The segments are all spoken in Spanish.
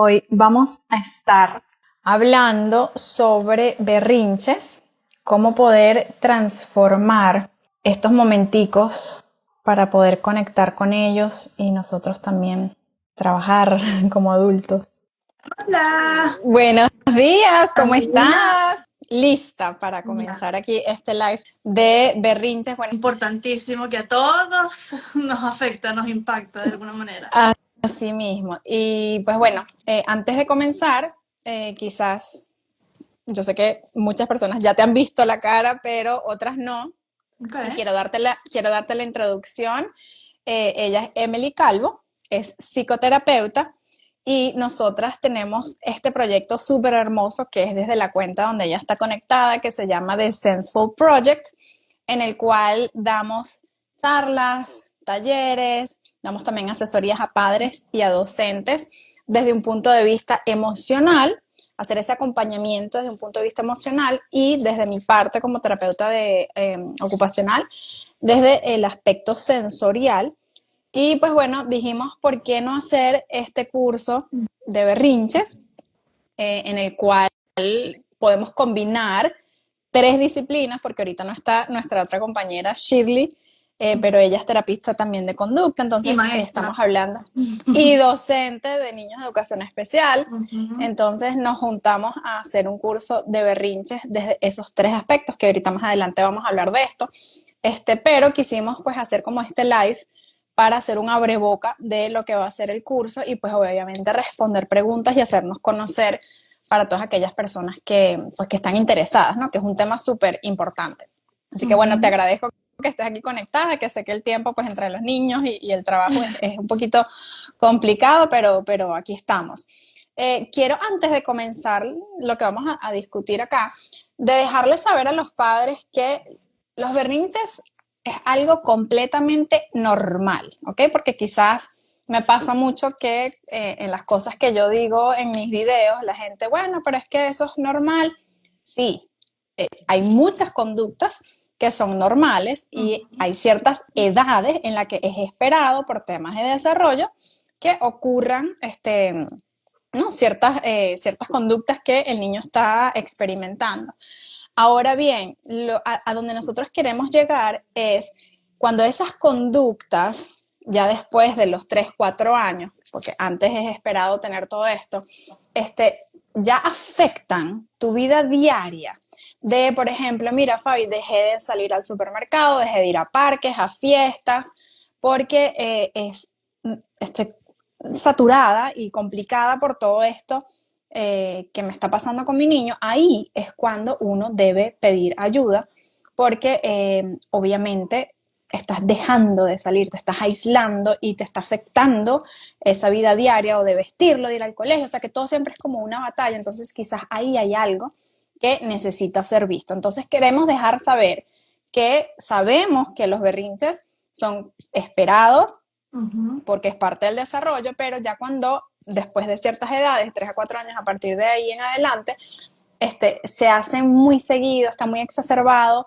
Hoy vamos a estar hablando sobre berrinches, cómo poder transformar estos momenticos para poder conectar con ellos y nosotros también trabajar como adultos. Hola. Buenos días, ¿cómo Amiga. estás? Lista para comenzar aquí este live de berrinches. Bueno, Importantísimo que a todos nos afecta, nos impacta de alguna manera. así mismo. Y pues bueno, antes de comenzar, quizás, yo sé que muchas personas ya te han visto la cara, pero otras no. Okay. Y quiero darte la introducción. Ella es Emily Calvo, es psicoterapeuta y nosotras tenemos este proyecto súper hermoso que es desde la cuenta donde ella está conectada, que se llama The Senseful Project, en el cual damos charlas, talleres, damos también asesorías a padres y a docentes desde un punto de vista emocional, hacer ese acompañamiento desde un punto de vista emocional y desde mi parte como terapeuta ocupacional, desde el aspecto sensorial. Y pues bueno, dijimos, ¿por qué no hacer este curso de berrinches en el cual podemos combinar 3 disciplinas? Porque ahorita no está nuestra otra compañera Shirley, pero ella es terapista también de conducta, entonces estamos hablando, y docente de niños de educación especial. Entonces nos juntamos a hacer un curso de berrinches desde esos 3 aspectos, que ahorita más adelante vamos a hablar de esto, pero quisimos pues hacer como este live para hacer un abreboca de lo que va a ser el curso y pues obviamente responder preguntas y hacernos conocer para todas aquellas personas que están interesadas, ¿no? Que es un tema súper importante. Así que bueno, te agradezco que estés aquí conectada, que sé que el tiempo pues entre los niños y el trabajo es un poquito complicado, pero aquí estamos. Quiero, antes de comenzar lo que vamos a discutir acá, de dejarles saber a los padres que los berrinches es algo completamente normal, ¿ok? Porque quizás me pasa mucho que en las cosas que yo digo en mis videos, la gente, bueno, pero es que eso es normal. Sí, hay muchas conductas que son normales y hay ciertas edades en las que es esperado por temas de desarrollo que ocurran ¿no? ciertas conductas que el niño está experimentando. Ahora bien, a donde nosotros queremos llegar es cuando esas conductas, ya después de los 3, 4 años, porque antes es esperado tener todo esto, ya afectan tu vida diaria. De, por ejemplo, mira, Fabi, dejé de salir al supermercado, dejé de ir a parques, a fiestas, porque estoy saturada y complicada por todo esto que me está pasando con mi niño. Ahí es cuando uno debe pedir ayuda porque obviamente estás dejando de salir, te estás aislando y te está afectando esa vida diaria o de vestirlo, de ir al colegio, o sea que todo siempre es como una batalla, entonces quizás ahí hay algo que necesita ser visto. Entonces queremos dejar saber que sabemos que los berrinches son esperados, porque es parte del desarrollo, pero ya cuando después de ciertas edades, 3 a 4 años, a partir de ahí en adelante, se hacen muy seguido, está muy exacerbado,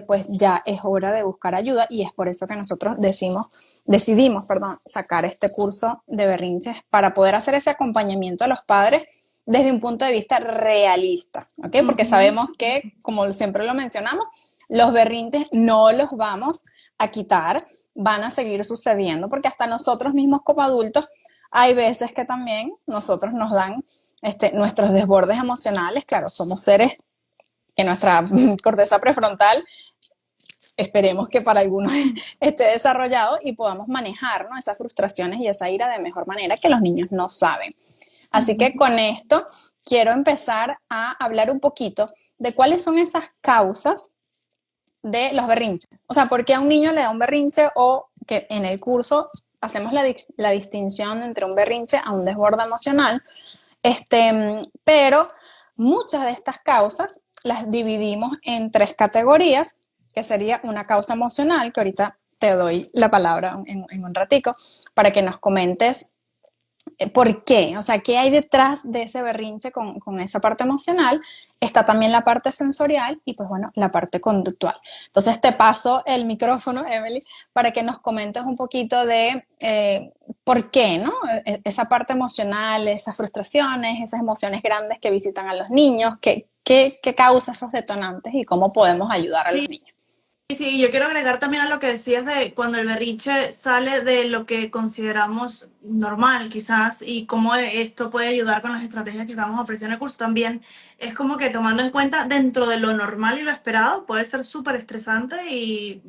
pues ya es hora de buscar ayuda y es por eso que nosotros decidimos sacar este curso de berrinches para poder hacer ese acompañamiento a los padres desde un punto de vista realista, ¿ok? Porque sabemos que, como siempre lo mencionamos, los berrinches no los vamos a quitar, van a seguir sucediendo, porque hasta nosotros mismos como adultos hay veces que también nosotros nos dan nuestros desbordes emocionales. Claro, somos seres que nuestra corteza prefrontal, esperemos que para algunos esté desarrollado y podamos manejar, ¿no? Esas frustraciones y esa ira de mejor manera que los niños no saben. Así que con esto quiero empezar a hablar un poquito de cuáles son esas causas de los berrinches. O sea, ¿por qué a un niño le da un berrinche? O que en el curso hacemos la distinción entre un berrinche a un desborde emocional. Pero muchas de estas causas las dividimos en 3 categorías, que sería una causa emocional, que ahorita te doy la palabra en un ratico, para que nos comentes ¿por qué? O sea, ¿qué hay detrás de ese berrinche con esa parte emocional? Está también la parte sensorial y, pues bueno, la parte conductual. Entonces, te paso el micrófono, Emily, para que nos comentes un poquito de ¿por qué, no? Esa parte emocional, esas frustraciones, esas emociones grandes que visitan a los niños, ¿qué causa esos detonantes y cómo podemos ayudar a los Sí, niños? sí, yo quiero agregar también a lo que decías de cuando el berrinche sale de lo que consideramos normal, quizás, y cómo esto puede ayudar con las estrategias que estamos ofreciendo en el curso. También es como que tomando en cuenta dentro de lo normal y lo esperado, puede ser súper estresante y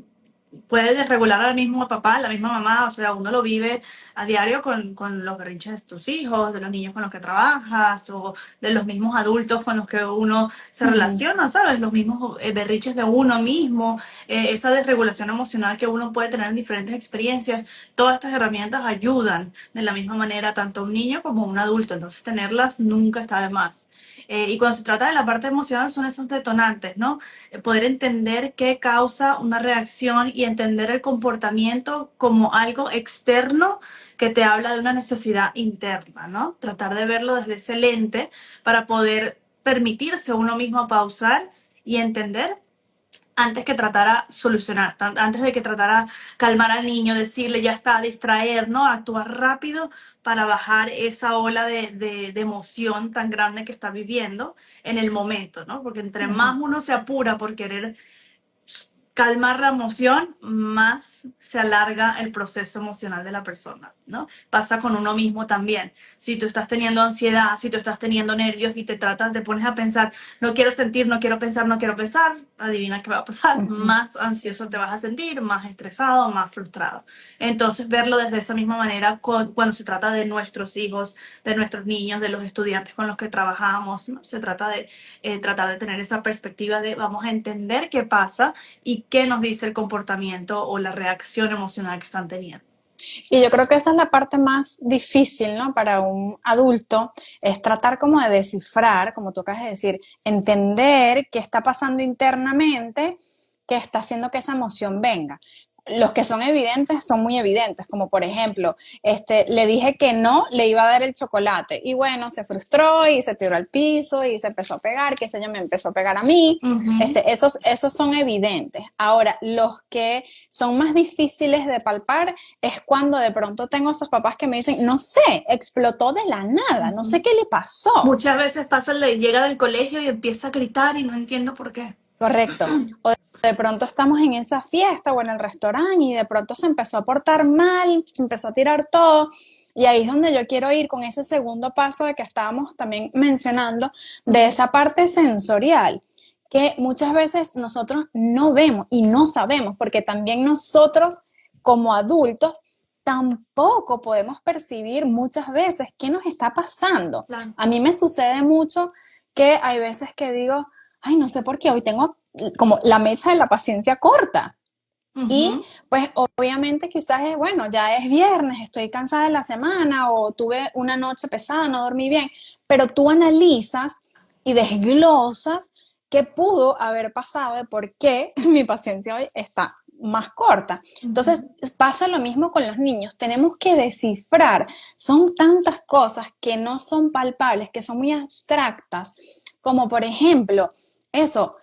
puede desregular al mismo papá, a la misma mamá, o sea, uno lo vive a diario con los berrinches de tus hijos, de los niños con los que trabajas o de los mismos adultos con los que uno se Ujú. relaciona, ¿sabes? Los mismos berrinches de uno mismo, esa desregulación emocional que uno puede tener en diferentes experiencias. Todas estas herramientas ayudan de la misma manera tanto a un niño como a un adulto, entonces tenerlas nunca está de más. Y cuando se trata de la parte emocional son esos detonantes, ¿no? Poder entender qué causa una reacción y entender el comportamiento como algo externo que te habla de una necesidad interna, ¿no? Tratar de verlo desde ese lente para poder permitirse uno mismo pausar y entender antes que tratara solucionar, antes de que tratara calmar al niño, decirle ya está, distraer, ¿no? Actuar rápido para bajar esa ola de emoción tan grande que está viviendo en el momento, ¿no? Porque entre Ujú. más uno se apura por querer calmar la emoción, más se alarga el proceso emocional de la persona, ¿no? Pasa con uno mismo también. Si tú estás teniendo ansiedad, si tú estás teniendo nervios y te pones a pensar, no quiero sentir, no quiero pensar, no quiero pensar, adivina qué va a pasar, Ujú. más ansioso te vas a sentir, más estresado, más frustrado. Entonces, verlo desde esa misma manera cuando se trata de nuestros hijos, de nuestros niños, de los estudiantes con los que trabajamos, ¿no? Se trata de tratar de tener esa perspectiva de vamos a entender qué pasa y qué nos dice el comportamiento o la reacción emocional que están teniendo. Y yo creo que esa es la parte más difícil, ¿no? Para un adulto, es tratar como de descifrar, como tú acabas de decir, entender qué está pasando internamente que está haciendo que esa emoción venga. Los que son evidentes son muy evidentes, como por ejemplo, le dije que no le iba a dar el chocolate y bueno, se frustró y se tiró al piso y se empezó a pegar, que ella me empezó a pegar a mí. Uh-huh. Esos son evidentes. Ahora, los que son más difíciles de palpar es cuando de pronto tengo esos papás que me dicen, no sé, explotó de la nada, no sé Uh-huh. qué le pasó. Muchas veces pasa, llega del colegio y empieza a gritar y no entiendo por qué. Correcto. O de pronto estamos en esa fiesta o en el restaurante y de pronto se empezó a portar mal, empezó a tirar todo. Y ahí es donde yo quiero ir con ese segundo paso de que estábamos también mencionando, de esa parte sensorial, que muchas veces nosotros no vemos y no sabemos, porque también nosotros como adultos tampoco podemos percibir muchas veces qué nos está pasando. Claro. A mí me sucede mucho que hay veces que digo, ay, no sé por qué hoy tengo como la mecha de la paciencia corta. Y Uh-huh. pues obviamente quizás es, bueno, ya es viernes, estoy cansada de la semana o tuve una noche pesada, no dormí bien, pero tú analizas y desglosas qué pudo haber pasado de por qué mi paciencia hoy está más corta. Entonces Uh-huh. pasa lo mismo con los niños, tenemos que descifrar, son tantas cosas que no son palpables, que son muy abstractas, como por ejemplo, eso,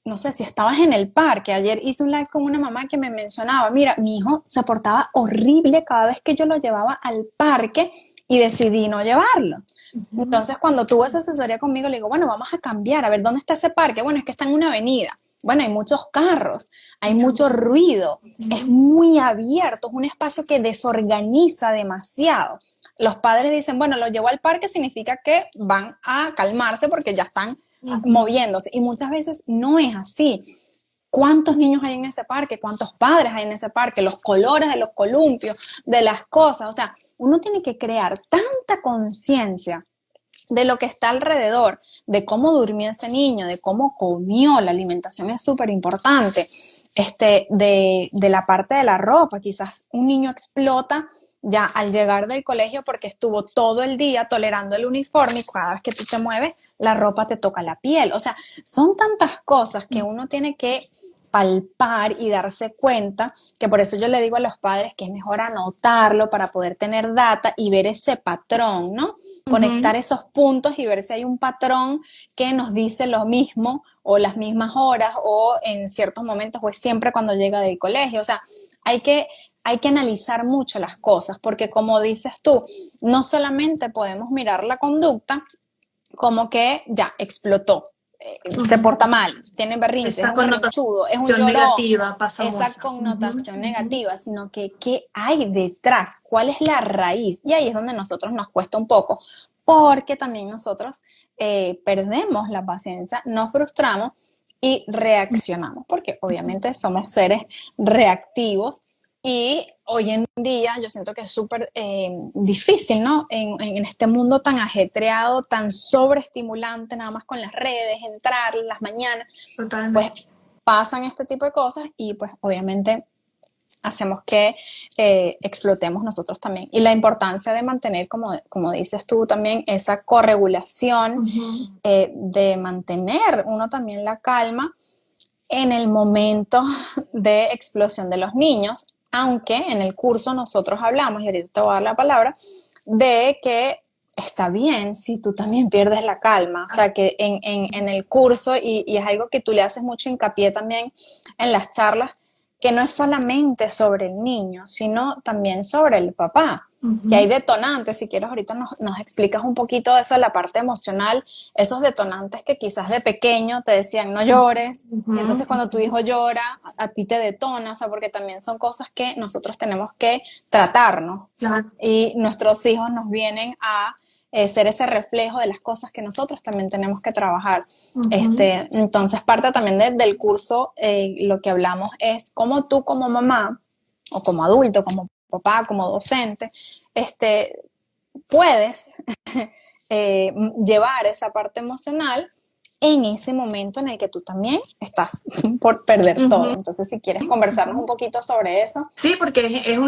no sé si estabas en el parque, ayer hice un live con una mamá que me mencionaba, mira, mi hijo se portaba horrible cada vez que yo lo llevaba al parque y decidí no llevarlo. Uh-huh. Entonces, cuando tuvo esa asesoría conmigo, le digo, bueno, vamos a cambiar, a ver, ¿dónde está ese parque? Bueno, es que está en una avenida. Bueno, hay muchos carros, hay Mucho mucho ruido. ruido, es Uh-huh. muy abierto, es un espacio que desorganiza demasiado. Los padres dicen, bueno, lo llevo al parque significa que van a calmarse porque ya están Uh-huh. moviéndose. Y muchas veces no es así. ¿Cuántos niños hay en ese parque? ¿Cuántos padres hay en ese parque? Los colores de los columpios, de las cosas. O sea, uno tiene que crear tanta conciencia de lo que está alrededor, de cómo durmió ese niño, de cómo comió, la alimentación es súper importante, de la parte de la ropa, quizás un niño explota ya al llegar del colegio porque estuvo todo el día tolerando el uniforme y cada vez que tú te mueves, la ropa te toca la piel. O sea, son tantas cosas que uno tiene que palpar y darse cuenta, que por eso yo le digo a los padres que es mejor anotarlo para poder tener data y ver ese patrón, ¿no? Uh-huh. Conectar esos puntos y ver si hay un patrón que nos dice lo mismo o las mismas horas o en ciertos momentos o es siempre cuando llega del colegio. O sea, hay que hay que analizar mucho las cosas, porque como dices tú, no solamente podemos mirar la conducta como que ya explotó, se porta mal, tiene berrinches, es Esa un berrinchudo, es un connotación llorón, negativa pasa esa mucho. connotación negativa, sino que qué hay detrás, cuál es la raíz. Y ahí es donde a nosotros nos cuesta un poco, porque también nosotros perdemos la paciencia, nos frustramos y reaccionamos, porque obviamente somos seres reactivos y hoy en día yo siento que es súper difícil, ¿no? En este mundo tan ajetreado, tan sobreestimulante, nada más con las redes, entrar en las mañanas, pues Totalmente. pasan este tipo de cosas y pues obviamente hacemos que explotemos nosotros también. Y la importancia de mantener, como dices tú también, esa corregulación, de mantener uno también la calma en el momento de explosión de los niños, aunque en el curso nosotros hablamos, y ahorita te voy a dar la palabra, de que está bien si tú también pierdes la calma, o sea que en el curso, y es algo que tú le haces mucho hincapié también en las charlas, que no es solamente sobre el niño, sino también sobre el papá, que hay detonantes. Si quieres ahorita nos explicas un poquito de eso de la parte emocional, esos detonantes que quizás de pequeño te decían no llores, y entonces cuando tu hijo llora, a ti te detona, o sea, porque también son cosas que nosotros tenemos que tratarnos, Claro. y nuestros hijos nos vienen a ser ese reflejo de las cosas que nosotros también tenemos que trabajar. Entonces, parte también del curso, lo que hablamos es cómo tú como mamá, o como adulto, como papá, como docente, puedes llevar esa parte emocional en ese momento en el que tú también estás por perder todo. Entonces, si quieres conversarnos un poquito sobre eso. Sí, porque es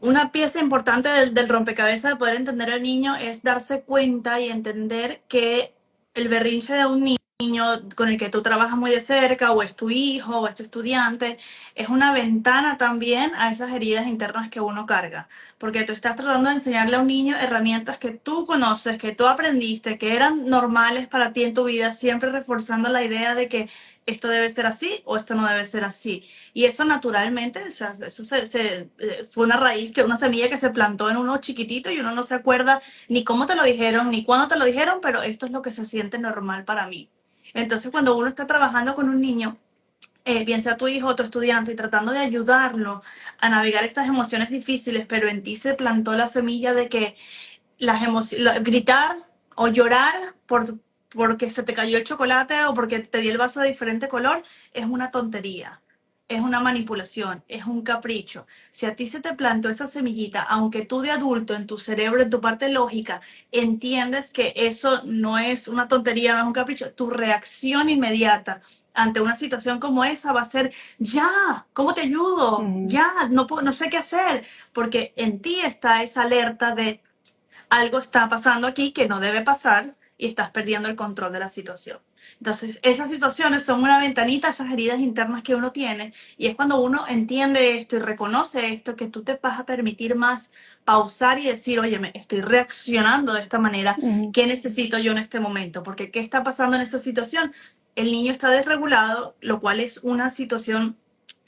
una pieza importante del rompecabezas de poder entender al niño, es darse cuenta y entender que el berrinche de un niño con el que tú trabajas muy de cerca, o es tu hijo, o es tu estudiante, es una ventana también a esas heridas internas que uno carga. Porque tú estás tratando de enseñarle a un niño herramientas que tú conoces, que tú aprendiste, que eran normales para ti en tu vida, siempre reforzando la idea de que esto debe ser así o esto no debe ser así. Y eso naturalmente, o sea, eso fue una raíz, una semilla que se plantó en uno chiquitito y uno no se acuerda ni cómo te lo dijeron, ni cuándo te lo dijeron, pero esto es lo que se siente normal para mí. Entonces, cuando uno está trabajando con un niño, bien sea tu hijo o tu estudiante, y tratando de ayudarlo a navegar estas emociones difíciles, pero en ti se plantó la semilla de que gritar o llorar porque se te cayó el chocolate o porque te di el vaso de diferente color es una tontería, es una manipulación, es un capricho. Si a ti se te plantó esa semillita, aunque tú de adulto en tu cerebro, en tu parte lógica, entiendes que eso no es una tontería, no es un capricho, tu reacción inmediata ante una situación como esa va a ser, ya, ¿cómo te ayudo? Ya, no sé qué hacer, porque en ti está esa alerta de algo está pasando aquí que no debe pasar y estás perdiendo el control de la situación. Entonces, esas situaciones son una ventanita, esas heridas internas que uno tiene, y es cuando uno entiende esto y reconoce esto que tú te vas a permitir más pausar y decir, oye, me estoy reaccionando de esta manera, ¿qué necesito yo en este momento? Porque ¿qué está pasando en esa situación? El niño está desregulado, lo cual es una situación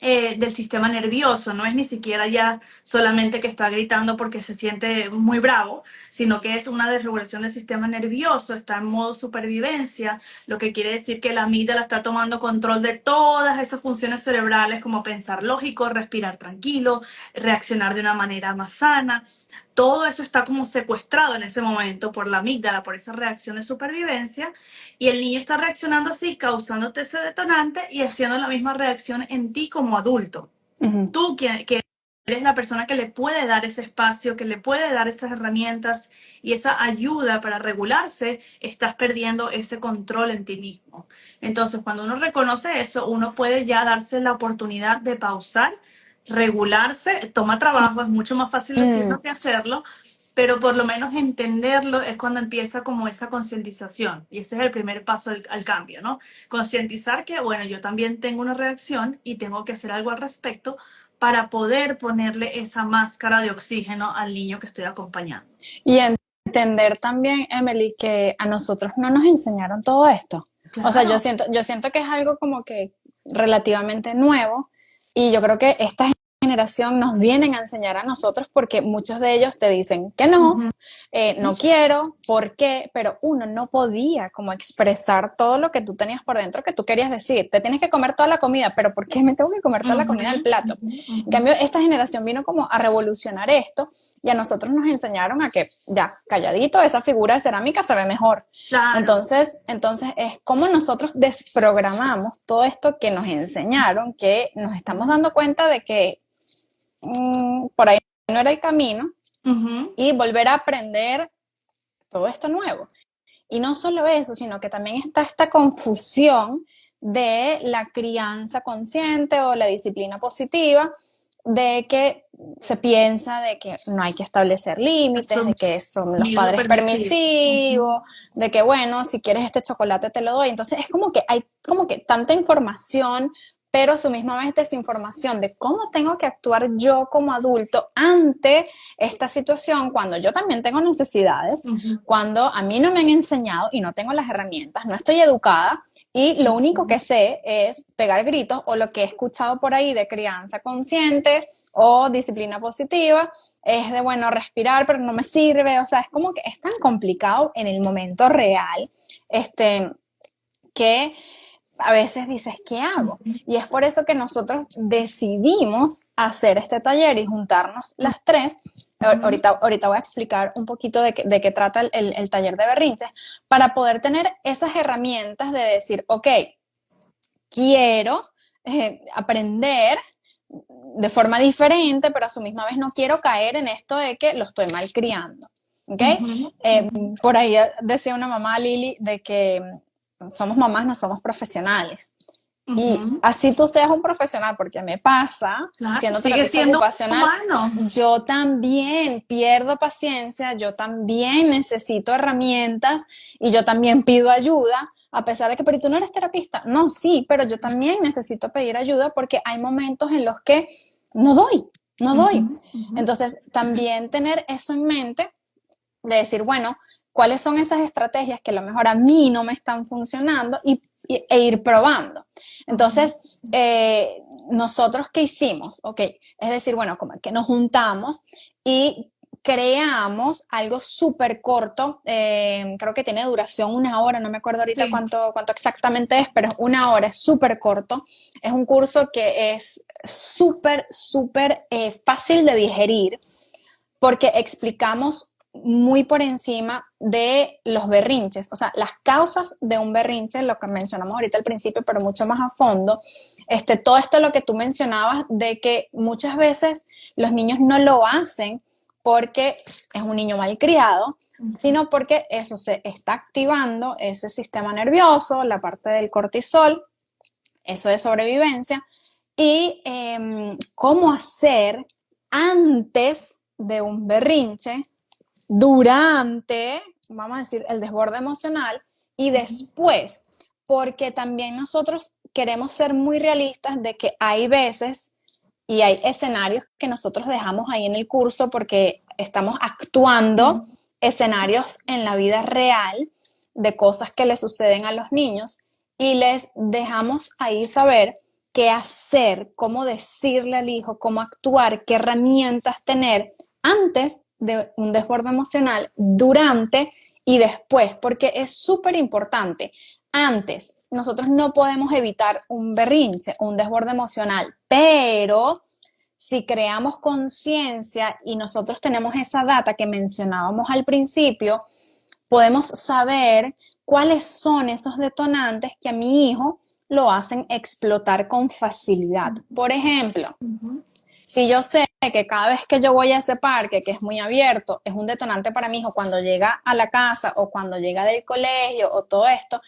del sistema nervioso, no es ni siquiera ya solamente que está gritando porque se siente muy bravo, sino que es una desregulación del sistema nervioso, está en modo supervivencia, lo que quiere decir que la amígdala está tomando control de todas esas funciones cerebrales como pensar lógico, respirar tranquilo, reaccionar de una manera más sana. Todo eso está como secuestrado en ese momento por la amígdala, por esa reacción de supervivencia, y el niño está reaccionando así, causándote ese detonante y haciendo la misma reacción en ti como adulto. Tú que eres la persona que le puede dar ese espacio, que le puede dar esas herramientas y esa ayuda para regularse, estás perdiendo ese control en ti mismo. Entonces, cuando uno reconoce eso, uno puede ya darse la oportunidad de pausar, regularse, toma trabajo, es mucho más fácil decirlo que hacerlo, pero por lo menos entenderlo es cuando empieza como esa concientización. Y ese es el primer paso al cambio, ¿no? Concientizar que, bueno, yo también tengo una reacción y tengo que hacer algo al respecto para poder ponerle esa máscara de oxígeno al niño que estoy acompañando. Y entender también, Emily, que a nosotros no nos enseñaron todo esto. Claro. O sea, yo siento que es algo como que relativamente nuevo, y yo creo que esta generación nos vienen a enseñar a nosotros porque muchos de ellos te dicen que no, no quiero, ¿por qué? Pero uno no podía como expresar todo lo que tú tenías por dentro que tú querías decir. Te tienes que comer toda la comida, pero ¿por qué me tengo que comer toda la comida del plato? En cambio, esta generación vino como a revolucionar esto y a nosotros nos enseñaron a que ya, calladito, esa figura de cerámica se ve mejor. Claro. Entonces es como nosotros desprogramamos todo esto que nos enseñaron, que nos estamos dando cuenta de que por ahí no era el camino y volver a aprender todo esto nuevo. Y no solo eso, sino que también está esta confusión de la crianza consciente o la disciplina positiva, de que se piensa de que no hay que establecer límites, de que son los padres permisivos, de que bueno, si quieres este chocolate te lo doy. Entonces es como que hay como que tanta información, pero a su misma vez desinformación de cómo tengo que actuar yo como adulto ante esta situación cuando yo también tengo necesidades, cuando a mí no me han enseñado y no tengo las herramientas, no estoy educada y lo único que sé es pegar gritos, o lo que he escuchado por ahí de crianza consciente o disciplina positiva es de, bueno, respirar, pero no me sirve. O sea, es como que es tan complicado en el momento real, que a veces dices, ¿qué hago? Y es por eso que nosotros decidimos hacer este taller y juntarnos las tres. Ahorita voy a explicar un poquito de qué trata el taller de berrinches, para poder tener esas herramientas de decir, ok, quiero aprender de forma diferente, pero a su misma vez no quiero caer en esto de que lo estoy mal criando. ¿Okay? Por ahí decía una mamá, Lili, de que somos mamás, no somos profesionales. Y así tú seas un profesional, porque me pasa, claro, siendo terapeuta ocupacional, humano. yo también pierdo paciencia, yo también necesito herramientas y yo también pido ayuda, a pesar de que, pero tú no eres terapista. No, sí, pero yo también necesito pedir ayuda porque hay momentos en los que no doy. Entonces, también tener eso en mente, de decir, bueno, ¿cuáles son esas estrategias que a lo mejor a mí no me están funcionando e ir probando? Entonces, ¿nosotros qué hicimos? Ok, es decir, bueno, como que nos juntamos y creamos algo súper corto, creo que tiene duración 1 hora, no me acuerdo ahorita cuánto exactamente es, pero 1 hora, es súper corto. Es un curso que es súper fácil de digerir, porque explicamos muy por encima de los berrinches, o sea, las causas de un berrinche, lo que mencionamos ahorita al principio, pero mucho más a fondo. Todo esto lo que tú mencionabas, de que muchas veces los niños no lo hacen porque es un niño mal criado, sino porque eso se está activando, ese sistema nervioso, la parte del cortisol, eso de sobrevivencia, y cómo hacer antes de un berrinche, durante, vamos a decir, el desborde emocional, y después, porque también nosotros queremos ser muy realistas de que hay veces y hay escenarios que nosotros dejamos ahí en el curso porque estamos actuando escenarios en la vida real de cosas que le suceden a los niños, y les dejamos ahí saber qué hacer, cómo decirle al hijo, cómo actuar, qué herramientas tener antes de un desborde emocional, durante y después, porque es súper importante. Antes, nosotros no podemos evitar un berrinche o un desborde emocional, pero si creamos conciencia y nosotros tenemos esa data que mencionábamos al principio, podemos saber cuáles son esos detonantes que a mi hijo lo hacen explotar con facilidad. Por ejemplo, si yo sé que cada vez que yo voy a ese parque, que es muy abierto, es un detonante para mi hijo cuando llega a la casa o cuando llega del colegio o todo esto,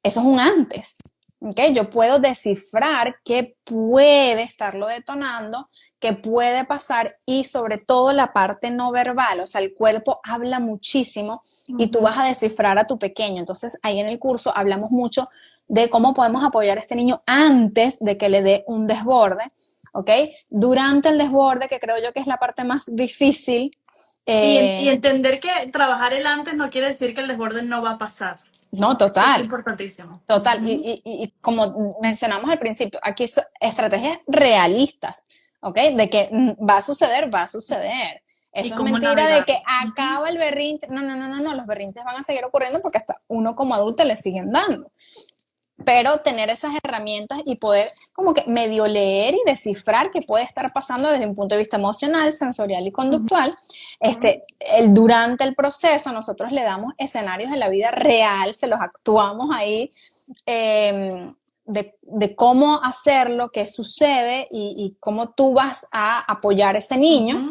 eso es un antes. ¿Okay? Yo puedo descifrar qué puede estarlo detonando, qué puede pasar, y sobre todo la parte no verbal, o sea, el cuerpo habla muchísimo y tú vas a descifrar a tu pequeño. Entonces, ahí en el curso hablamos mucho de cómo podemos apoyar a este niño antes de que le dé un desborde, ¿ok? Durante el desborde, que creo yo que es la parte más difícil. Y entender que trabajar el antes no quiere decir que el desborde no va a pasar. No, total. Es importantísimo. Total. Y como mencionamos al principio, aquí son estrategias realistas. ¿ok? De que va a suceder, va a suceder. Eso es mentira de que acaba el berrinche. No, los berrinches van a seguir ocurriendo porque hasta uno como adulto le siguen dando. Pero tener esas herramientas y poder como que medio leer y descifrar qué puede estar pasando desde un punto de vista emocional, sensorial y conductual. Durante el proceso nosotros le damos escenarios de la vida real, se los actuamos ahí, de cómo hacerlo, qué sucede y cómo tú vas a apoyar a ese niño.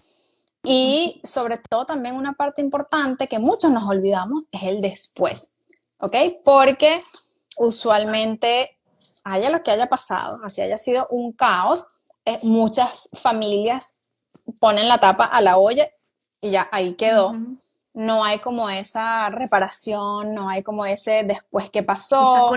Y sobre todo también una parte importante que muchos nos olvidamos es el después, ¿ok? Porque usualmente, haya lo que haya pasado, así haya sido un caos, muchas familias ponen la tapa a la olla y ya ahí quedó. No hay como esa reparación, no hay como ese después que pasó,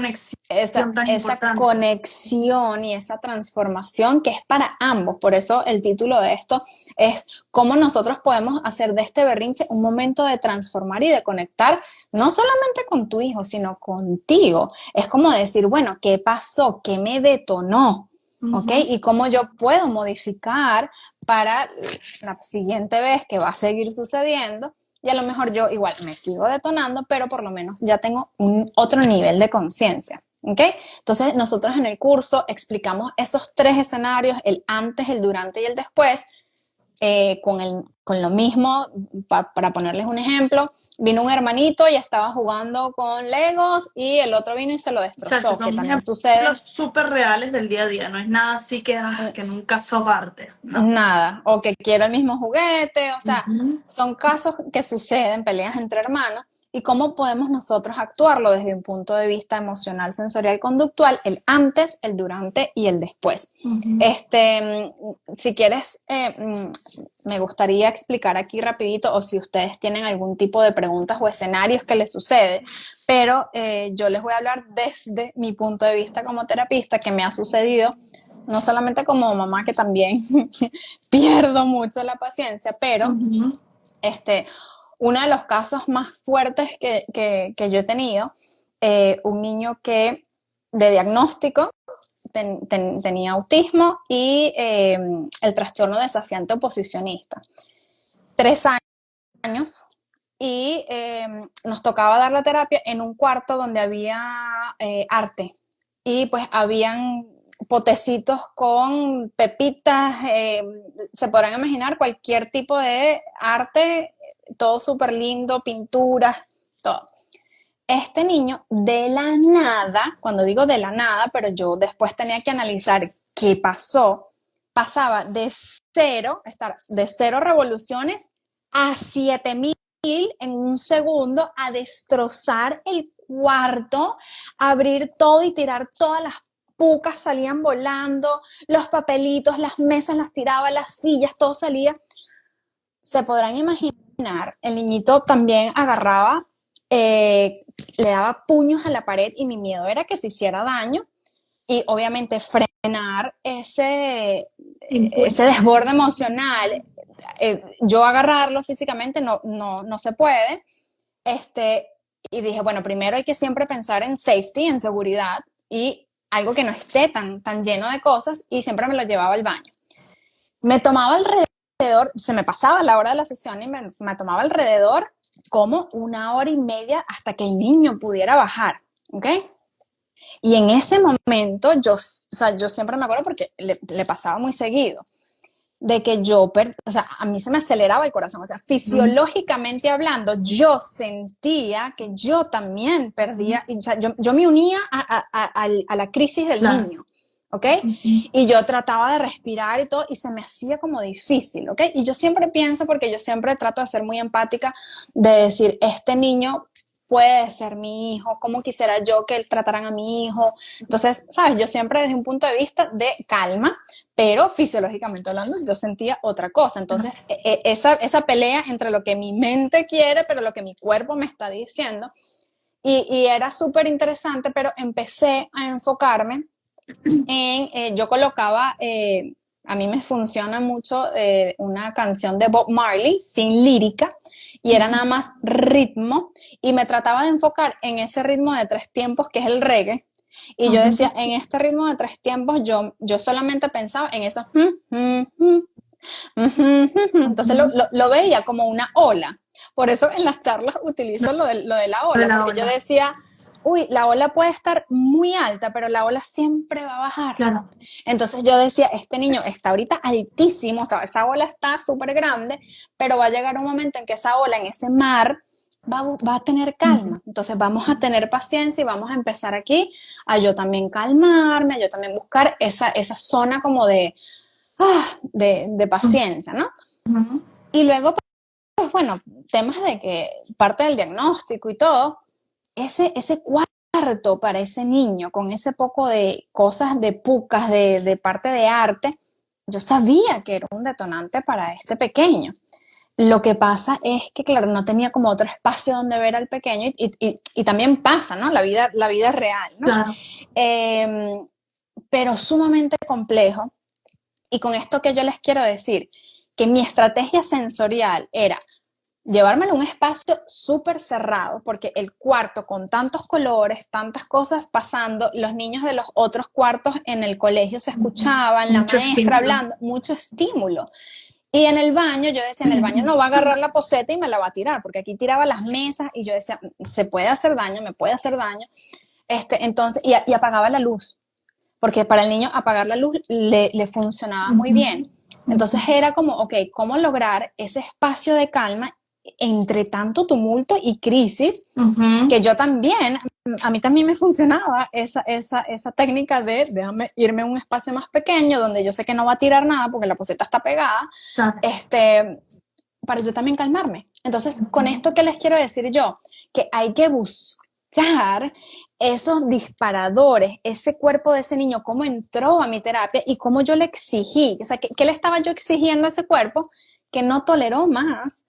esa conexión y esa transformación que es para ambos. Por eso el título de esto es cómo nosotros podemos hacer de este berrinche un momento de transformar y de conectar, no solamente con tu hijo, sino contigo. Es como decir, bueno, ¿qué pasó? ¿Qué me detonó? ¿Ok? Y cómo yo puedo modificar para la siguiente vez que va a seguir sucediendo. Y a lo mejor yo igual me sigo detonando, pero por lo menos ya tengo otro nivel de conciencia, ¿ok? Entonces nosotros en el curso explicamos esos 3 escenarios, el antes, el durante y el después, con lo mismo, para ponerles un ejemplo, vino un hermanito y estaba jugando con Legos y el otro vino y se lo destrozó, o sea, que también sucede. Los súper reales del día a día, no es nada así que nunca aparte. ¿No? Nada, o que quiero el mismo juguete, o sea, son casos que suceden, peleas entre hermanos, y cómo podemos nosotros actuarlo desde un punto de vista emocional, sensorial, conductual, el antes, el durante y el después. Si quieres, me gustaría explicar aquí rapidito, o si ustedes tienen algún tipo de preguntas o escenarios que les sucede, pero yo les voy a hablar desde mi punto de vista como terapista, que me ha sucedido, no solamente como mamá, que también pierdo mucho la paciencia, pero uno de los casos más fuertes que yo he tenido, un niño que de diagnóstico tenía autismo y el trastorno desafiante oposicionista. 3 años y nos tocaba dar la terapia en un cuarto donde había arte y pues habían potecitos con pepitas, se podrán imaginar cualquier tipo de arte, todo súper lindo, pinturas, todo. Este niño de la nada, cuando digo de la nada, pero yo después tenía que analizar qué pasó, pasaba de 0 revoluciones a 7000 en un segundo, a destrozar el cuarto, abrir todo y tirar todas las pucas, salían volando, los papelitos, las mesas las tiraba, las sillas, todo salía. Se podrán imaginar, el niñito también agarraba, le daba puños a la pared y mi miedo era que se hiciera daño y obviamente frenar ese desborde emocional. Yo agarrarlo físicamente no se puede. Y dije, bueno, primero hay que siempre pensar en safety, en seguridad y algo que no esté tan lleno de cosas, y siempre me lo llevaba al baño. Me tomaba alrededor, se me pasaba la hora de la sesión y me tomaba alrededor como 1 hora y media hasta que el niño pudiera bajar, ¿ok? Y en ese momento yo siempre me acuerdo porque le pasaba muy seguido, de que a mí se me aceleraba el corazón, o sea, fisiológicamente hablando, yo sentía que yo también perdía, o sea, yo me unía a la crisis del niño, ¿ok? Y yo trataba de respirar y todo, y se me hacía como difícil, ¿ok? Y yo siempre pienso, porque yo siempre trato de ser muy empática, de decir, este niño puede ser mi hijo, cómo quisiera yo que trataran a mi hijo. Entonces, ¿sabes? Yo siempre desde un punto de vista de calma, pero fisiológicamente hablando yo sentía otra cosa. Entonces, esa pelea entre lo que mi mente quiere, pero lo que mi cuerpo me está diciendo, y era súper interesante, pero empecé a enfocarme en, yo colocaba, a mí me funciona mucho una canción de Bob Marley sin lírica, y era nada más ritmo, y me trataba de enfocar en ese ritmo de 3 tiempos que es el reggae, Y yo decía, en este ritmo de 3 tiempos, yo solamente pensaba en eso. Entonces lo veía como una ola. Por eso en las charlas utilizo lo de la De ola, la porque yo ola. decía, uy, la ola puede estar muy alta, pero la ola siempre va a bajar. Claro. Entonces yo decía, este niño está ahorita altísimo, o sea, esa ola está súper grande, pero va a llegar un momento en que esa ola en ese mar va a tener calma. Entonces vamos a tener paciencia y vamos a empezar aquí a yo también calmarme, a yo también buscar esa zona como de paciencia, ¿no? Ujú. Y luego, pues bueno, temas de que parte del diagnóstico y todo, ese cuarto para ese niño, con ese poco de cosas de pucas, de parte de arte, yo sabía que era un detonante para este pequeño. Lo que pasa es que, claro, no tenía como otro espacio donde ver al pequeño y también pasa, ¿no? La vida real, ¿no? Claro. Pero sumamente complejo. Y con esto que yo les quiero decir, que mi estrategia sensorial era llevármelo a un espacio súper cerrado, porque el cuarto con tantos colores, tantas cosas pasando, los niños de los otros cuartos en el colegio se escuchaban, la Mucho maestra estímulo. hablando, mucho estímulo. Y en el baño, yo decía, en el baño no va a agarrar la poseta y me la va a tirar, porque aquí tiraba las mesas y yo decía, se puede hacer daño, me puede hacer daño. Entonces, y apagaba la luz, porque para el niño apagar la luz le funcionaba muy bien. Entonces era como, ok, ¿cómo lograr ese espacio de calma entre tanto tumulto y crisis? Que yo también, a mí también me funcionaba esa técnica de déjame irme a un espacio más pequeño donde yo sé que no va a tirar nada porque la poseta está pegada, Claro. para yo también calmarme. Entonces, con esto que les quiero decir yo, que hay que buscar esos disparadores, ese cuerpo de ese niño, cómo entró a mi terapia y cómo yo le exigí, o sea, ¿qué le estaba yo exigiendo a ese cuerpo que no toleró más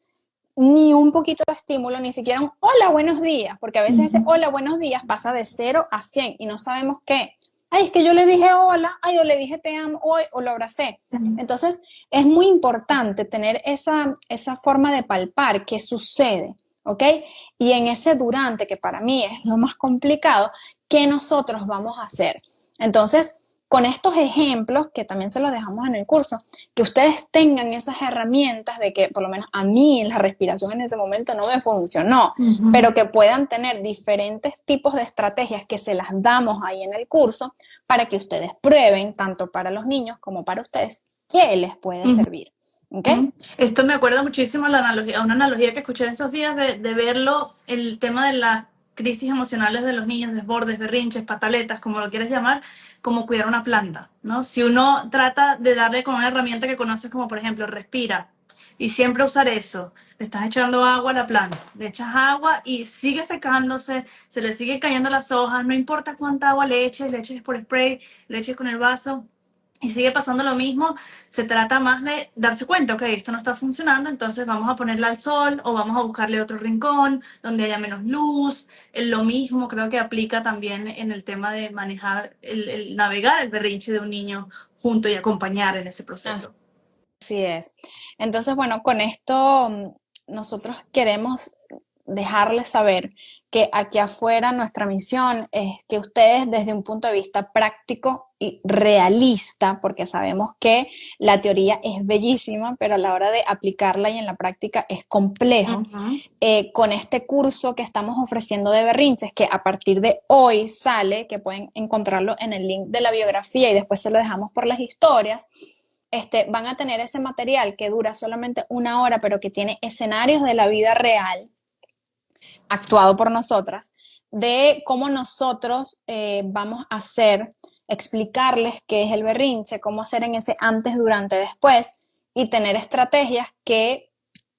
ni un poquito de estímulo, ni siquiera un hola, buenos días, porque a veces ese hola, buenos días pasa de 0 a 100 y no sabemos qué. Ay, es que yo le dije hola, ay, o le dije te amo, o lo abracé. Entonces, es muy importante tener esa forma de palpar qué sucede, ¿ok? Y en ese durante, que para mí es lo más complicado, ¿qué nosotros vamos a hacer? Entonces, con estos ejemplos, que también se los dejamos en el curso, que ustedes tengan esas herramientas de que, por lo menos a mí, la respiración en ese momento no me funcionó, pero que puedan tener diferentes tipos de estrategias que se las damos ahí en el curso para que ustedes prueben, tanto para los niños como para ustedes, qué les puede servir. ¿Okay? Esto me acuerda muchísimo a una analogía que escuché en esos días de verlo, el tema de las crisis emocionales de los niños, desbordes, berrinches, pataletas, como lo quieras llamar, como cuidar una planta, ¿no? Si uno trata de darle con una herramienta que conoces, como por ejemplo respira, y siempre usar eso, le estás echando agua a la planta, le echas agua y sigue secándose, se le sigue cayendo las hojas, no importa cuánta agua le eches por spray, le eches con el vaso, y sigue pasando lo mismo. Se trata más de darse cuenta, ok, esto no está funcionando, entonces vamos a ponerla al sol o vamos a buscarle otro rincón donde haya menos luz. Lo mismo creo que aplica también en el tema de manejar, el navegar el berrinche de un niño junto y acompañar en ese proceso. Así es. Entonces, bueno, con esto nosotros queremos dejarles saber que aquí afuera nuestra misión es que ustedes desde un punto de vista práctico y realista, porque sabemos que la teoría es bellísima, pero a la hora de aplicarla y en la práctica es complejo, con este curso que estamos ofreciendo de berrinches, que a partir de hoy sale, que pueden encontrarlo en el link de la biografía y después se lo dejamos por las historias. Van a tener ese material que dura solamente 1 hora, pero que tiene escenarios de la vida real, actuado por nosotras, de cómo nosotros vamos a hacer, explicarles qué es el berrinche, cómo hacer en ese antes, durante, después, y tener estrategias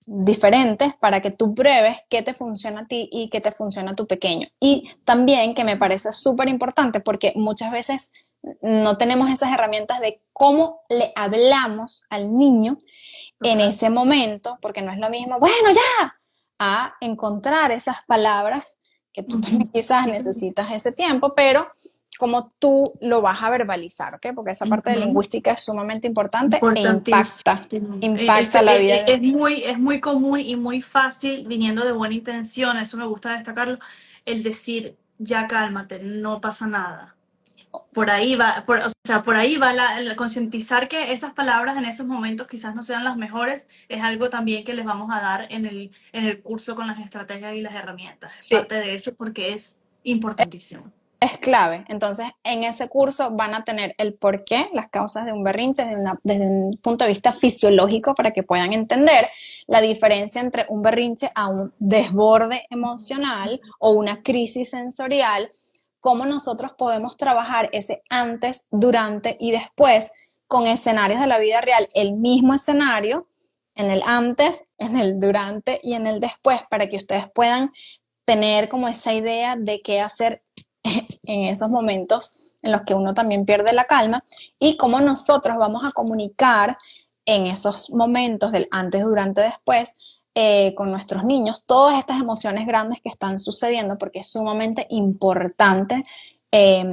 diferentes para que tú pruebes qué te funciona a ti y qué te funciona a tu pequeño. Y también que me parece súper importante porque muchas veces no tenemos esas herramientas de cómo le hablamos al niño en ese momento, porque no es lo mismo, bueno, ya, a encontrar esas palabras que tú también quizás necesitas ese tiempo, pero como tú lo vas a verbalizar, ¿ok? Porque esa parte de lingüística es sumamente importante e impacta la vida. Es muy común y muy fácil, viniendo de buena intención, eso me gusta destacarlo, el decir, ya cálmate, no pasa nada. por ahí va, o sea, por ahí va concientizar que esas palabras en esos momentos quizás no sean las mejores, es algo también que les vamos a dar en el curso con las estrategias y las herramientas. Es Sí, parte de eso porque es importantísimo. es clave. Entonces, en ese curso van a tener el por qué, las causas de un berrinche desde un punto de vista fisiológico para que puedan entender la diferencia entre un berrinche a un desborde emocional o una crisis sensorial, cómo nosotros podemos trabajar ese antes, durante y después con escenarios de la vida real, el mismo escenario, en el antes, en el durante y en el después, para que ustedes puedan tener como esa idea de qué hacer en esos momentos en los que uno también pierde la calma y cómo nosotros vamos a comunicar en esos momentos del antes, durante, después con nuestros niños todas estas emociones grandes que están sucediendo, porque es sumamente importante eh,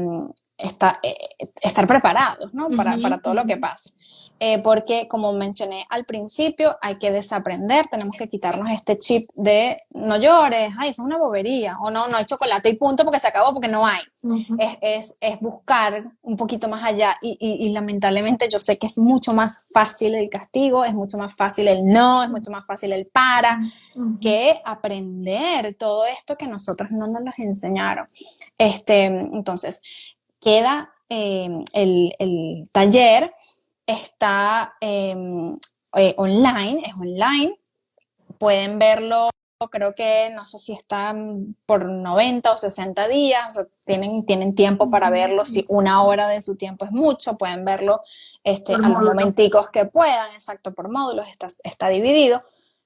estar preparados, ¿no? Para todo lo que pase. Porque como mencioné al principio, hay que desaprender, tenemos que quitarnos este chip de no llores, ay, eso es una bobería, o no hay chocolate y punto porque se acabó, porque no hay. Es buscar un poquito más allá y lamentablemente yo sé que es mucho más fácil el castigo, es mucho más fácil el no, es mucho más fácil el para, que aprender todo esto que nosotros no nos los enseñaron. Entonces, queda el taller está online, es online, pueden verlo, creo que no sé si está por 90 o 60 días, o sea, tienen tiempo para verlo, si una hora de su tiempo es mucho, pueden verlo a los momenticos que puedan, exacto, por módulos, está dividido.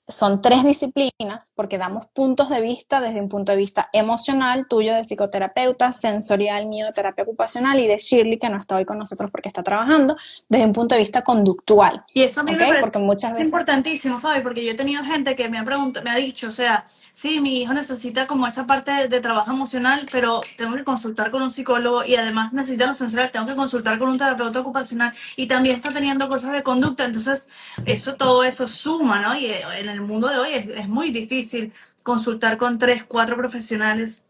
Son 3 disciplinas porque damos puntos de vista desde un punto de vista emocional, tuyo de psicoterapeuta, sensorial, mío de terapia ocupacional y de Shirley, que no está hoy con nosotros porque está trabajando, desde un punto de vista conductual. Y eso a mí me parece porque muchas veces... importantísimo, Fabi, porque yo he tenido gente que me ha dicho, o sea, sí, mi hijo necesita como esa parte de trabajo emocional, pero tengo que consultar con un psicólogo y además necesita lo sensorial, tengo que consultar con un terapeuta ocupacional y también está teniendo cosas de conducta, entonces todo eso suma, ¿no? Y en el mundo de hoy es muy difícil consultar con 3, 4 profesionales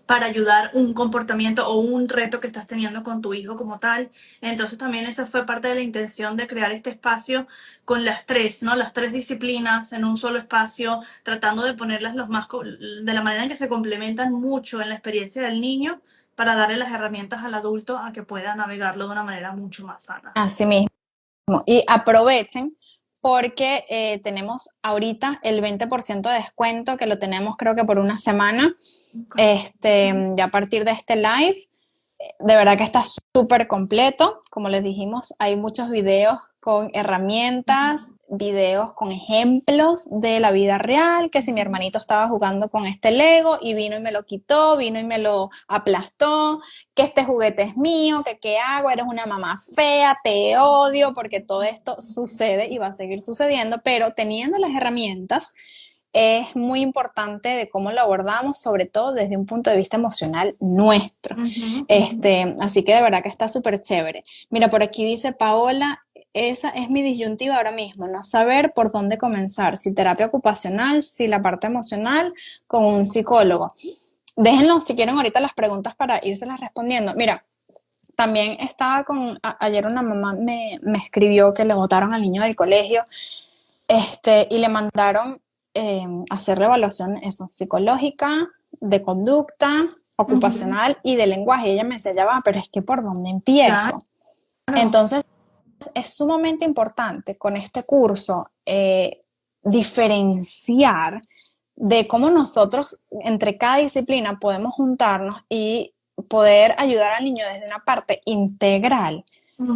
para ayudar un comportamiento o un reto que estás teniendo con tu hijo como tal. Entonces también esa fue parte de la intención de crear este espacio con las 3, ¿no? Las 3 disciplinas en un solo espacio, tratando de ponerlas de la manera en que se complementan mucho en la experiencia del niño para darle las herramientas al adulto a que pueda navegarlo de una manera mucho más sana. Así mismo. Y aprovechen porque tenemos ahorita el 20% de descuento, que lo tenemos creo que por una semana, ya a partir de este live. De verdad que está súper completo. Como les dijimos, hay muchos videos con herramientas, videos con ejemplos de la vida real, que si mi hermanito estaba jugando con este Lego y vino y me lo quitó, vino y me lo aplastó, que este juguete es mío, que qué hago, eres una mamá fea, te odio, porque todo esto sucede y va a seguir sucediendo, pero teniendo las herramientas, es muy importante de cómo lo abordamos, sobre todo desde un punto de vista emocional nuestro. Así que de verdad que está súper chévere. Mira, por aquí dice Paola, esa es mi disyuntiva ahora mismo, no saber por dónde comenzar, si terapia ocupacional, si la parte emocional, con un psicólogo. Déjenlo si quieren ahorita las preguntas para irselas respondiendo. Mira, también estaba ayer una mamá me escribió que le botaron al niño del colegio y le mandaron hacer la evaluación psicológica, de conducta, ocupacional y de lenguaje. Y ella me decía, ya va, pero es que ¿por dónde empiezo? Claro. Entonces, es sumamente importante con este curso diferenciar de cómo nosotros entre cada disciplina podemos juntarnos y poder ayudar al niño desde una parte integral.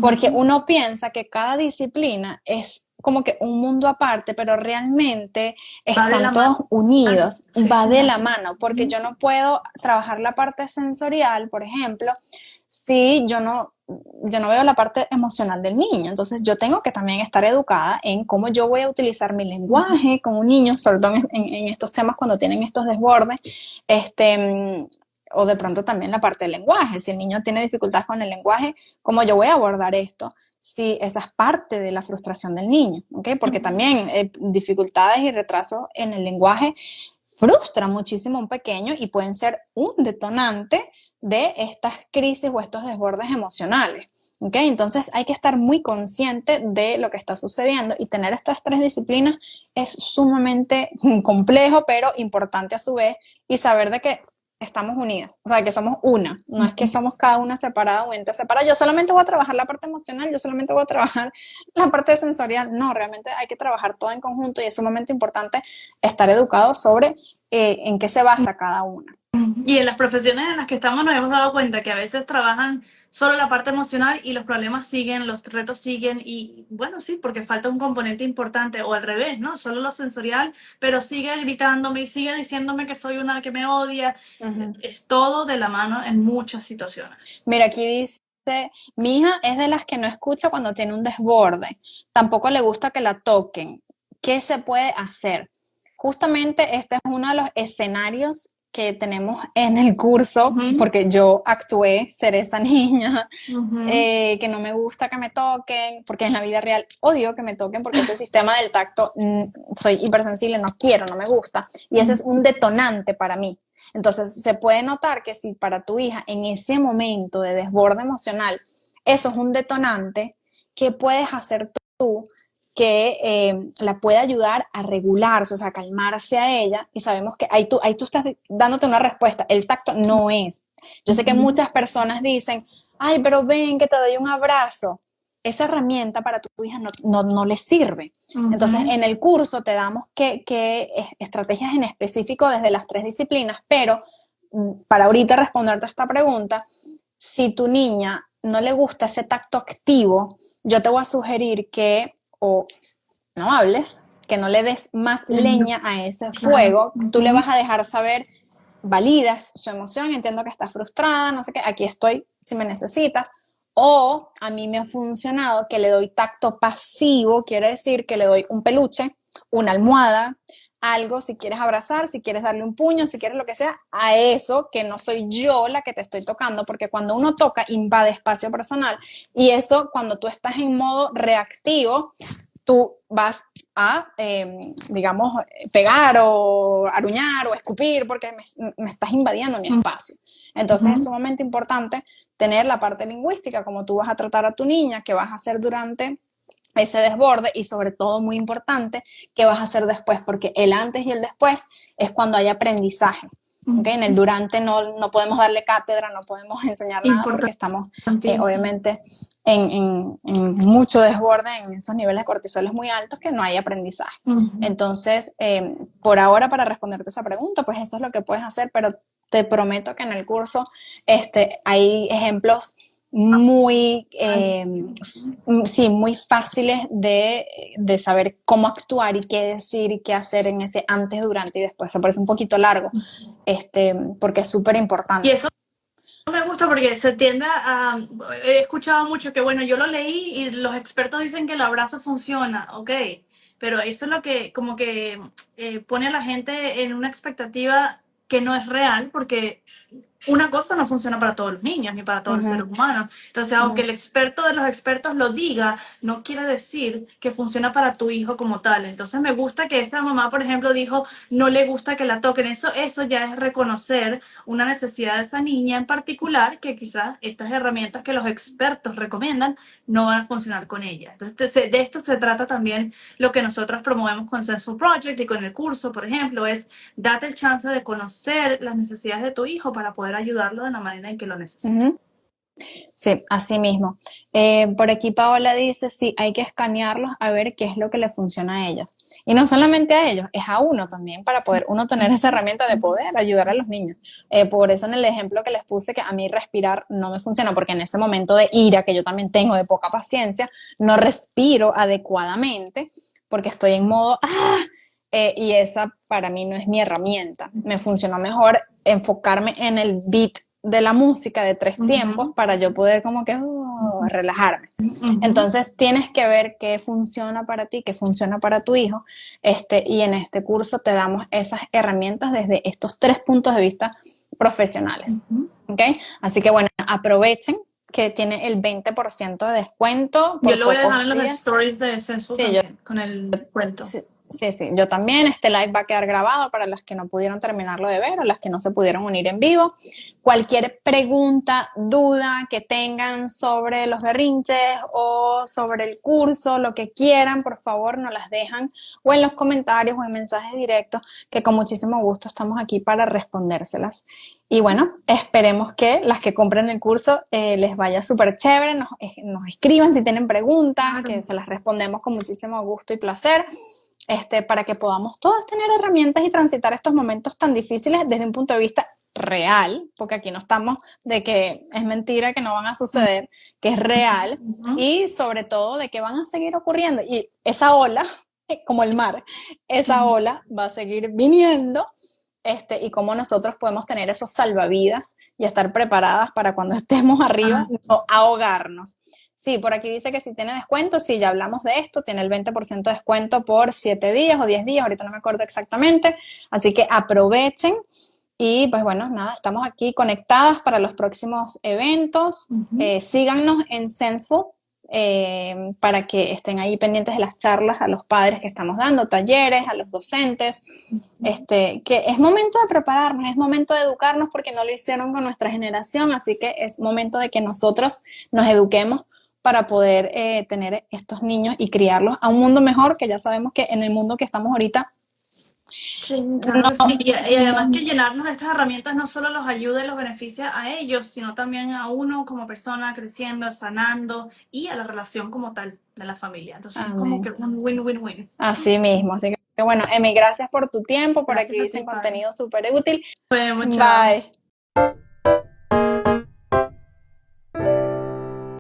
Porque uno piensa que cada disciplina es como que un mundo aparte, pero realmente están todos unidos, va de la mano, porque yo no puedo trabajar la parte sensorial, por ejemplo, si yo no veo la parte emocional del niño. Entonces yo tengo que también estar educada en cómo yo voy a utilizar mi lenguaje con un niño, sobre todo en estos temas cuando tienen estos desbordes, o de pronto también la parte del lenguaje. Si el niño tiene dificultades con el lenguaje, ¿cómo yo voy a abordar esto? Si esa es parte de la frustración del niño, ¿okay? Porque también dificultades y retrasos en el lenguaje frustran muchísimo a un pequeño y pueden ser un detonante de estas crisis o estos desbordes emocionales. ¿Ok? Entonces hay que estar muy consciente de lo que está sucediendo, y tener estas 3 disciplinas es sumamente complejo, pero importante a su vez, y saber de que estamos unidas, o sea, que somos una, no es que somos cada una separada, un ente separado. Yo solamente voy a trabajar la parte emocional, yo solamente voy a trabajar la parte sensorial. No, realmente hay que trabajar todo en conjunto, y es sumamente importante estar educado sobre en qué se basa cada una. Y en las profesiones en las que estamos nos hemos dado cuenta que a veces trabajan solo la parte emocional y los problemas siguen, los retos siguen, y bueno, sí, porque falta un componente importante, o al revés, ¿no? Solo lo sensorial, pero sigue gritándome y sigue diciéndome que soy una que me odia. Es todo de la mano en muchas situaciones. Mira, aquí dice, mi hija es de las que no escucha cuando tiene un desborde, tampoco le gusta que la toquen. ¿Qué se puede hacer? Justamente este es uno de los escenarios que tenemos en el curso, porque yo actué ser esa niña que no me gusta que me toquen, porque en la vida real odio que me toquen, porque ese sistema del tacto, soy hipersensible, no quiero, no me gusta, y ese es un detonante para mí. Entonces se puede notar que si para tu hija en ese momento de desborde emocional eso es un detonante, ¿qué puedes hacer tú que la pueda ayudar a regularse, o sea, a calmarse a ella? Y sabemos que ahí tú estás dándote una respuesta. El tacto no es. Yo sé que muchas personas dicen, ay, pero ven que te doy un abrazo. Esa herramienta para tu hija no le sirve. Entonces, en el curso te damos que estrategias en específico desde las 3 disciplinas, pero para ahorita responderte a esta pregunta, si tu niña no le gusta ese tacto activo, yo te voy a sugerir que o no hables, que no le des más leña a ese fuego. Tú le vas a dejar saber, validas su emoción, entiendo que estás frustrada, no sé qué, aquí estoy si me necesitas. O a mí me ha funcionado que le doy tacto pasivo, quiere decir que le doy un peluche, una almohada, algo, si quieres abrazar, si quieres darle un puño, si quieres lo que sea, a eso, que no soy yo la que te estoy tocando, porque cuando uno toca invade espacio personal, y eso cuando tú estás en modo reactivo, tú vas a, digamos, pegar o aruñar o escupir porque me estás invadiendo mi espacio. Entonces es sumamente importante tener la parte lingüística, como tú vas a tratar a tu niña, qué vas a hacer durante ese desborde, y sobre todo, muy importante, qué vas a hacer después, porque el antes y el después es cuando hay aprendizaje. ¿Okay? En el durante no podemos darle cátedra, no podemos enseñar nada porque estamos obviamente en mucho desborde, en esos niveles de cortisoles muy altos, que no hay aprendizaje. Entonces, por ahora, para responderte esa pregunta, pues eso es lo que puedes hacer, pero te prometo que en el curso hay ejemplos muy, muy fáciles de saber cómo actuar y qué decir y qué hacer en ese antes, durante y después. Se parece un poquito largo, porque es súper importante. Y eso me gusta porque se tiende a... He escuchado mucho que, bueno, yo lo leí y los expertos dicen que el abrazo funciona, ok, pero eso es lo que como que pone a la gente en una expectativa que no es real, porque una cosa no funciona para todos los niños ni para todos los seres humanos. Entonces, aunque el experto de los expertos lo diga, no quiere decir que funciona para tu hijo como tal. Entonces, me gusta que esta mamá, por ejemplo, dijo, no le gusta que la toquen. Eso ya es reconocer una necesidad de esa niña en particular, que quizás estas herramientas que los expertos recomiendan no van a funcionar con ella. Entonces, de esto se trata también lo que nosotros promovemos con Sensu Project y con el curso, por ejemplo, es date el chance de conocer las necesidades de tu hijo para poder ayudarlo de la manera en que lo necesita. Sí, así mismo. Por aquí Paola dice, sí, hay que escanearlos a ver qué es lo que le funciona a ellos. Y no solamente a ellos, es a uno también, para poder uno tener esa herramienta de poder ayudar a los niños. Por eso en el ejemplo que les puse, que a mí respirar no me funciona, porque en ese momento de ira, que yo también tengo, de poca paciencia, no respiro adecuadamente, porque estoy en modo, y esa para mí no es mi herramienta. Me funcionó mejor enfocarme en el beat de la música de 3 tiempos para yo poder como que relajarme. Entonces tienes que ver qué funciona para ti, qué funciona para tu hijo, y en este curso te damos esas herramientas desde estos 3 puntos de vista profesionales. ¿Okay? Así que bueno, aprovechen que tiene el 20% de descuento. Yo lo voy a dejar en los stories de Sensu también, con el cuento. Sí, sí, yo también. Este live va a quedar grabado para las que no pudieron terminarlo de ver o las que no se pudieron unir en vivo. Cualquier pregunta, duda que tengan sobre los berrinches o sobre el curso, lo que quieran, por favor, nos las dejan o en los comentarios o en mensajes directos, que con muchísimo gusto estamos aquí para respondérselas. Y bueno, esperemos que las que compren el curso les vaya súper chévere, nos escriban si tienen preguntas, Claro. que se las respondemos con muchísimo gusto y placer. Para que podamos todas tener herramientas y transitar estos momentos tan difíciles desde un punto de vista real, porque aquí no estamos de que es mentira, que no van a suceder, que es real, y sobre todo de que van a seguir ocurriendo. Y esa ola, como el mar, esa ola va a seguir viniendo, y cómo nosotros podemos tener esos salvavidas y estar preparadas para cuando estemos arriba, no ahogarnos. Sí, por aquí dice que si tiene descuento, sí, ya hablamos de esto, tiene el 20% de descuento por 7 días o 10 días, ahorita no me acuerdo exactamente, así que aprovechen y pues bueno, nada, estamos aquí conectadas para los próximos eventos. Síganos en Senseful para que estén ahí pendientes de las charlas a los padres que estamos dando, talleres, a los docentes, que es momento de prepararnos, es momento de educarnos porque no lo hicieron con nuestra generación, así que es momento de que nosotros nos eduquemos para poder tener estos niños y criarlos a un mundo mejor, que ya sabemos que en el mundo que estamos ahorita, Sí, claro que sí. Y además que llenarnos de estas herramientas no solo los ayuda y los beneficia a ellos, sino también a uno como persona creciendo, sanando y a la relación como tal de la familia. Entonces es como que un win-win-win. Así mismo, así que bueno, Emi, gracias por tu tiempo, por Gracias aquí a dicen ti, Pablo. contenido súper útil. Bueno, chao. Bye.